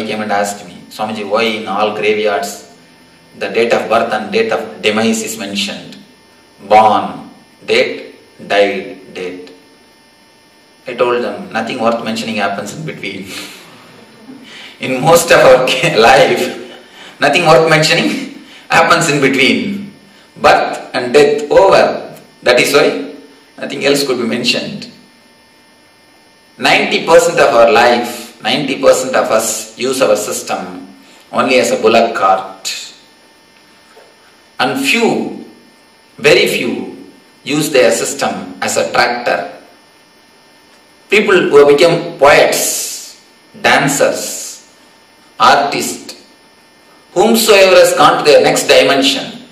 somebody came and asked me, Swamiji, why in all graveyards the date of birth and date of demise is mentioned? Born, date, died, date. I told them, nothing worth mentioning happens in between. In most of our life, nothing worth mentioning happens in between. Birth and death over. That is why nothing else could be mentioned. 90% of our life, 90% of us use our system only as a bullock cart. And few, very few, use their system as a tractor. People who have become poets, dancers, artists, whomsoever has gone to their next dimension,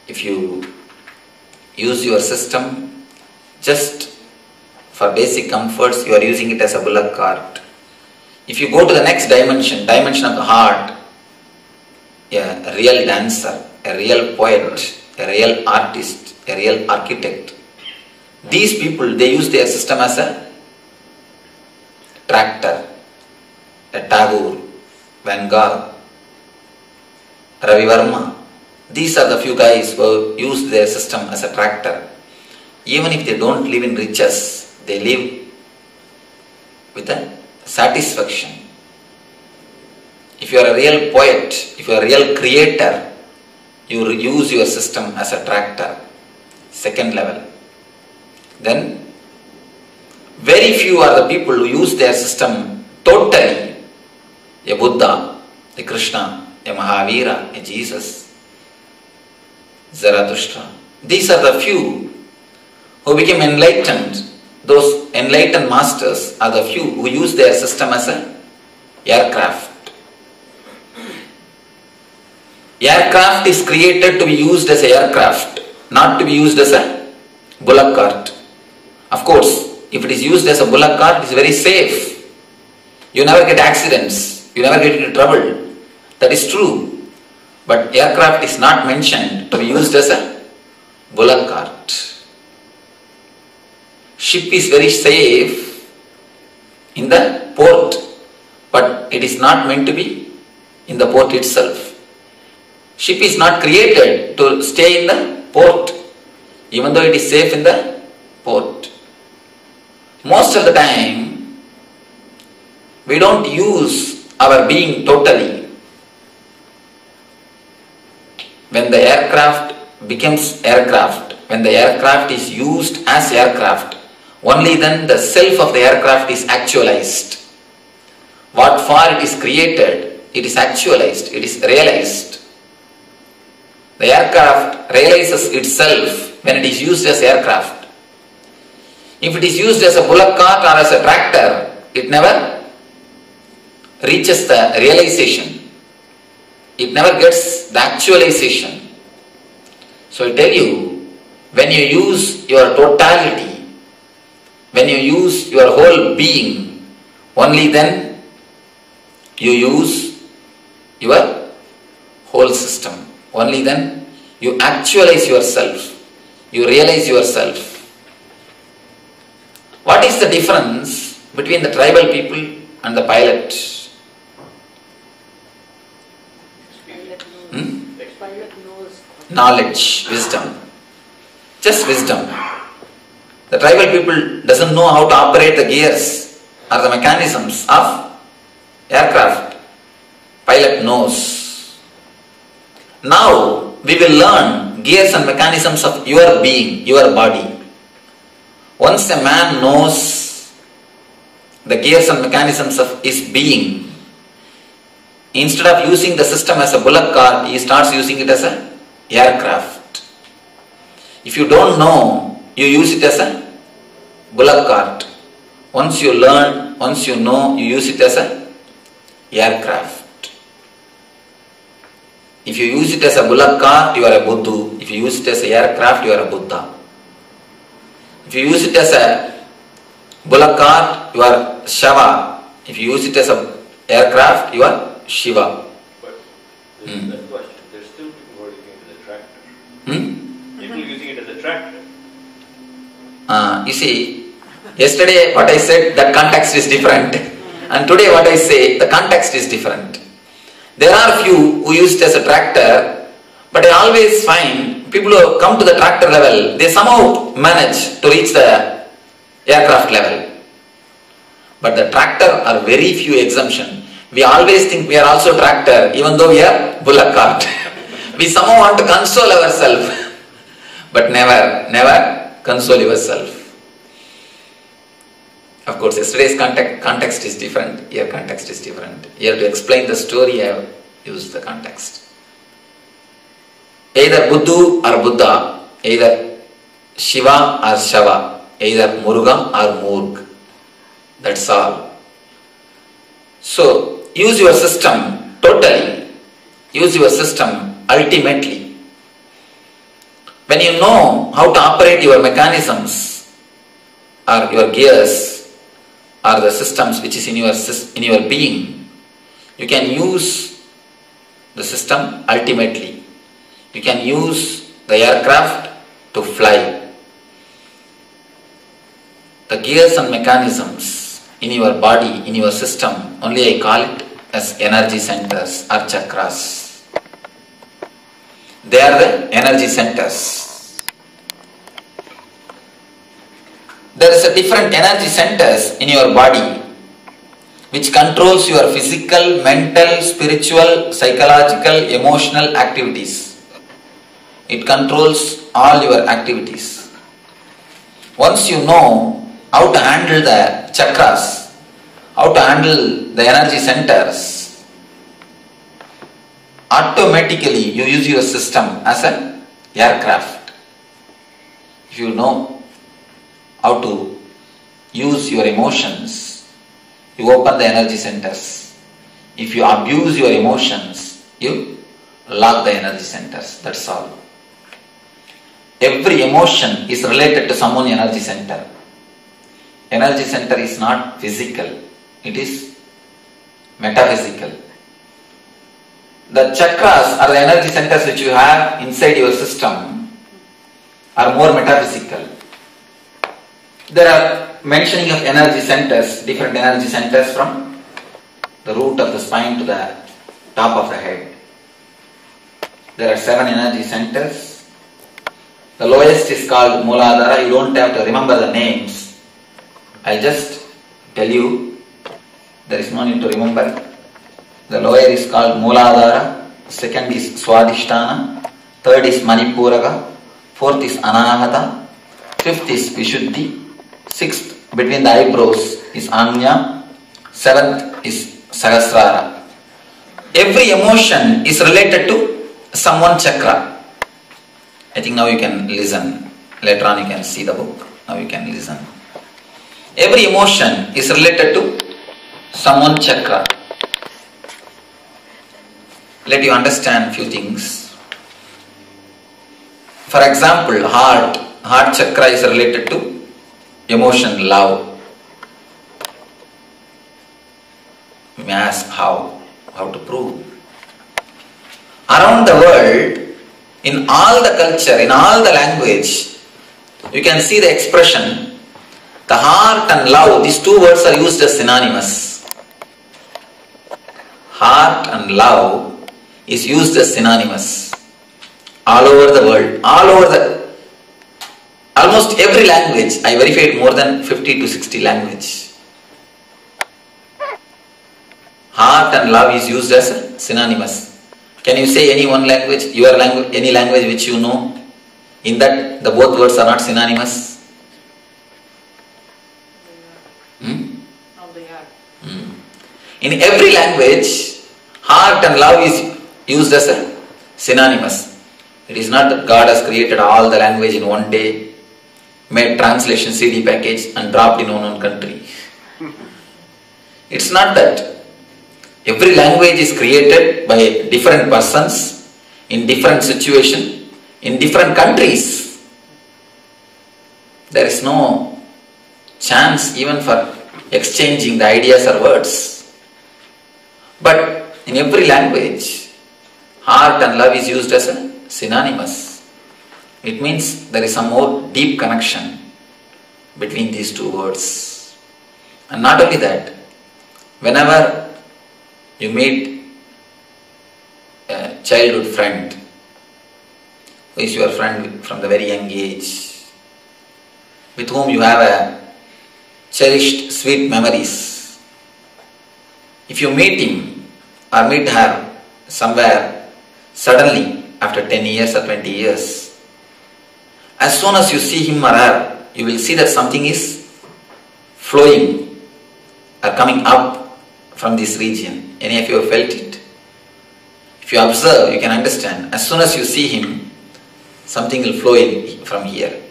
if you use your system just for basic comforts, you are using it as a bullock cart. If you go to the next dimension, dimension of the heart, a real dancer, a real poet, a real artist, a real architect, these people, they use their system as a tractor. A Tagore, Van Gogh, Ravi Verma. These are the few guys who use their system as a tractor. Even if they don't live in riches, they live with a satisfaction. If you are a real poet, if you are a real creator, you use your system as a tractor. Second level. Then, very few are the people who use their system totally. A Buddha, a Krishna, a Mahavira, a Jesus, Zarathustra. These are the few who became enlightened. Those enlightened masters are the few who use their system as an aircraft. Aircraft is created to be used as an aircraft, not to be used as a bullock cart. Of course, if it is used as a bullock cart, it is very safe. You never get accidents. You never get into trouble. That is true. But aircraft is not mentioned to be used as a bullock cart. Ship is very safe in the port, but it is not meant to be in the port itself. Ship is not created to stay in the port, even though it is safe in the port. Most of the time, we don't use our being totally. When the aircraft becomes aircraft, when the aircraft is used as aircraft, only then the self of the aircraft is actualized. What for it is created, it is actualized, it is realized. The aircraft realizes itself when it is used as aircraft. If it is used as a bullock cart or as a tractor, it never reaches the realization. It never gets the actualization. So I tell you, when you use your totality, when you use your whole being, only then you use your whole system. Only then you actualize yourself. You realize yourself. What is the difference between the tribal people and the pilot? Knowledge, wisdom. Just wisdom. The tribal people doesn't know how to operate the gears or the mechanisms of aircraft. Pilot knows. Now we will learn gears and mechanisms of your being, your body. Once a man knows the gears and mechanisms of his being, instead of using the system as a bullock cart, he starts using it as an aircraft. If you don't know, you use it as a bullock cart. Once you learn, once you know, you use it as an aircraft. If you use it as a bullock cart, you are a Buddha. If you use it as an aircraft, you are a Buddha. If you use it as a bullock cart, you are Shava. If you use it as an aircraft, you are Shiva. But there's that question. There's still people who are using it as a tractor. People using it as a tractor. You see, yesterday what I said, that context is different. And today what I say, the context is different. There are few who use it as a tractor, but I always find people who come to the tractor level, they somehow manage to reach the aircraft level. But the tractor are very few exemption. We always think we are also tractor, even though we are bullock cart. We somehow want to console ourselves, but never console yourself. Of course, yesterday's context is different, here context is different. Here to explain the story, I have used the context. Either Buddhu or Buddha, either Shiva or Shava, either Muruga or Murg. That's all. So, use your system totally. Use your system ultimately. When you know how to operate your mechanisms or your gears or the systems which is in your being, you can use the system ultimately. You can use the aircraft to fly. The gears and mechanisms in your body, in your system, only I call it as energy centers or chakras. They are the energy centers. There is a different energy centers in your body which controls your physical, mental, spiritual, psychological, emotional activities. It controls all your activities. Once you know how to handle the chakras, how to handle the energy centers, automatically you use your system as an aircraft. If you know how to use your emotions, you open the energy centers. If you abuse your emotions, you lock the energy centers. That's all. Every emotion is related to some energy center. Energy center is not physical, it is metaphysical. The chakras are the energy centers which you have inside your system are more metaphysical. There are mentioning of energy centers, different energy centers from the root of the spine to the top of the head. There are 7 energy centers. The lowest is called Mooladhara. You don't have to remember the names. I'll just tell you, there is no need to remember. The lower is called Mooladhara, second is Swadhisthana, third is Manipuraga, fourth is Anahata, fifth is Vishuddhi, sixth between the eyebrows is Anya, seventh is Sahasrara. Every emotion is related to someone chakra. I think now you can listen. Later on you can see the book. Now you can listen. Every emotion is related to someone chakra. Let you understand few things. For example, heart chakra is related to emotion, love. You may ask how to prove. Around the world, in all the culture, in all the language, you can see the expression. The heart and love, these two words are used as synonymous. Heart and love is used as synonymous. All over the world, almost every language, I verified more than 50 to 60 languages. Heart and love is used as synonymous. Can you say any one language, your language, any language which you know, in that the both words are not synonymous? In every language, heart and love is used as a synonymous. It is not that God has created all the language in one day, made translation CD package and dropped in one country. It's not that. Every language is created by different persons, in different situation, in different countries. There is no chance even for exchanging the ideas or words. But in every language, heart and love is used as a synonymous. It means there is some more deep connection between these two words. And not only that, Whenever you meet a childhood friend, who is your friend from the very young age, with whom you have a cherished sweet memories, if you meet him or meet her somewhere suddenly after 10 years or 20 years, as soon as you see him or her, you will see that something is flowing or coming up from this region. Any of you have felt it? If you observe, you can understand. As soon as you see him, something will flow in from here.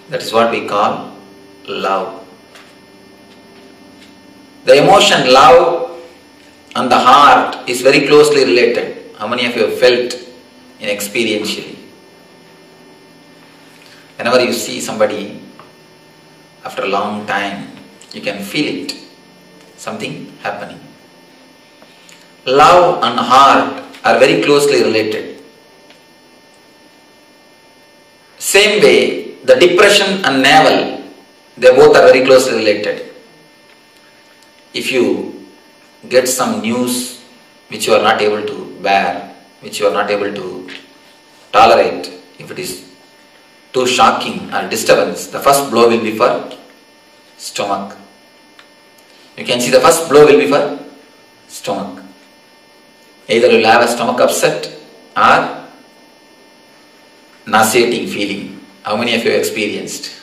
That is what we call love. The emotion love and the heart is very closely related. How many of you have felt in experientially? Whenever you see somebody after a long time, you can feel it. Something happening. Love and heart are very closely related. Same way, the depression and navel, they both are very closely related. If you get some news which you are not able to bear, which you are not able to tolerate, if it is too shocking or disturbance, the first blow will be for stomach. You can see the first blow will be for stomach. Either you will have a stomach upset or nauseating feeling. How many of you have experienced?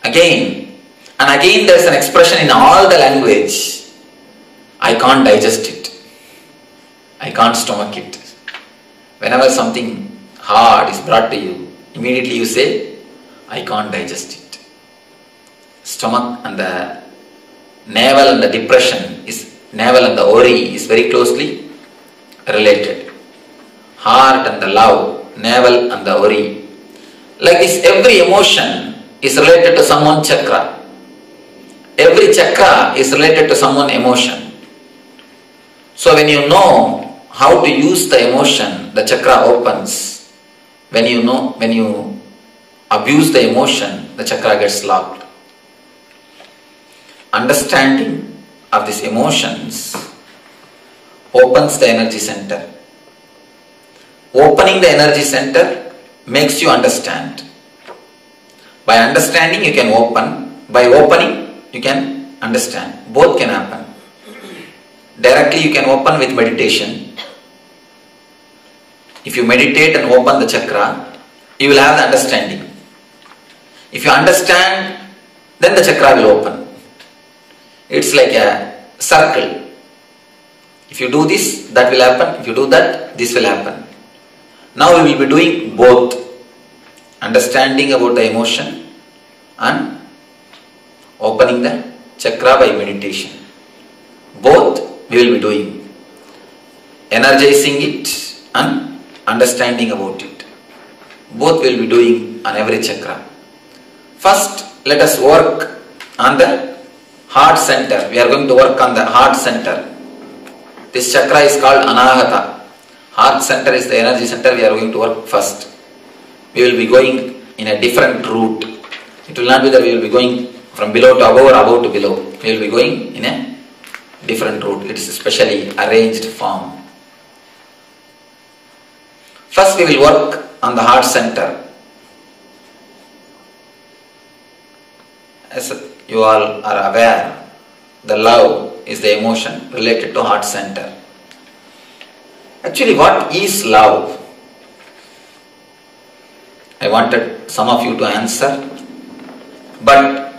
Again and again there is an expression in all the language. I can't digest it. I can't stomach it. Whenever something hard is brought to you, immediately you say, I can't digest it. Stomach and the navel and the depression navel and the worry is very closely related. Heart and the love, navel and the worry. Like this, every emotion is related to someone chakra. Every chakra is related to someone emotion. So when you know how to use the emotion, the chakra opens. When you abuse the emotion, the chakra gets locked. Understanding of these emotions opens the energy center. Opening the energy center makes you understand. By understanding you can open. By opening you can understand. Both can happen. Directly you can open with meditation. If you meditate and open the chakra, you will have the understanding. If you understand, then the chakra will open. It's like a circle. If you do this, that will happen. If you do that, this will happen. Now we will be doing both. Understanding about the emotion and opening the chakra by meditation. Both we will be doing. Energizing it and understanding about it. Both we will be doing on every chakra. First, let us work on the heart center. We are going to work on the heart center. This chakra is called Anahata. Heart center is the energy center. We are going to work first. We will be going in a different route. It will not be that we will be going from below to above or above to below. We will be going in a different route. It is a specially arranged form. First we will work on the heart center. As you all are aware, the love is the emotion related to heart center. Actually, what is love? I wanted some of you to answer, but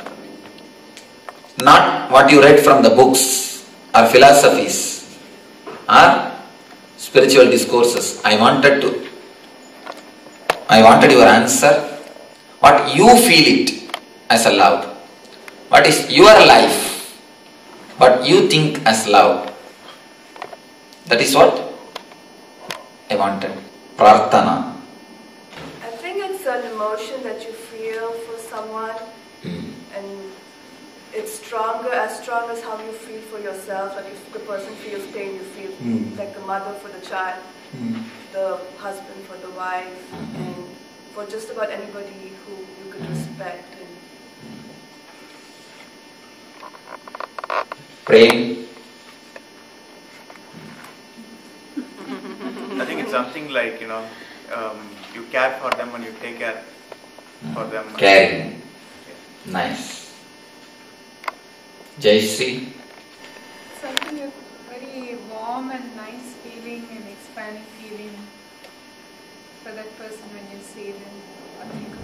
not what you read from the books or philosophies or spiritual discourses. I wanted your answer, what you feel it as a love. What is your life? What you think as love? That is what I wanted. Prarthana. I think it's an emotion that you feel for someone, and it's as strong as how you feel for yourself. Like if the person feels pain, you feel like the mother for the child, the husband for the wife, and for just about anybody who you could respect. Prem? I think it's something like, you care for them and you take care for them. Caring. Nice. Jayashree? Something a very warm and nice feeling and expanding feeling for that person when you see them or you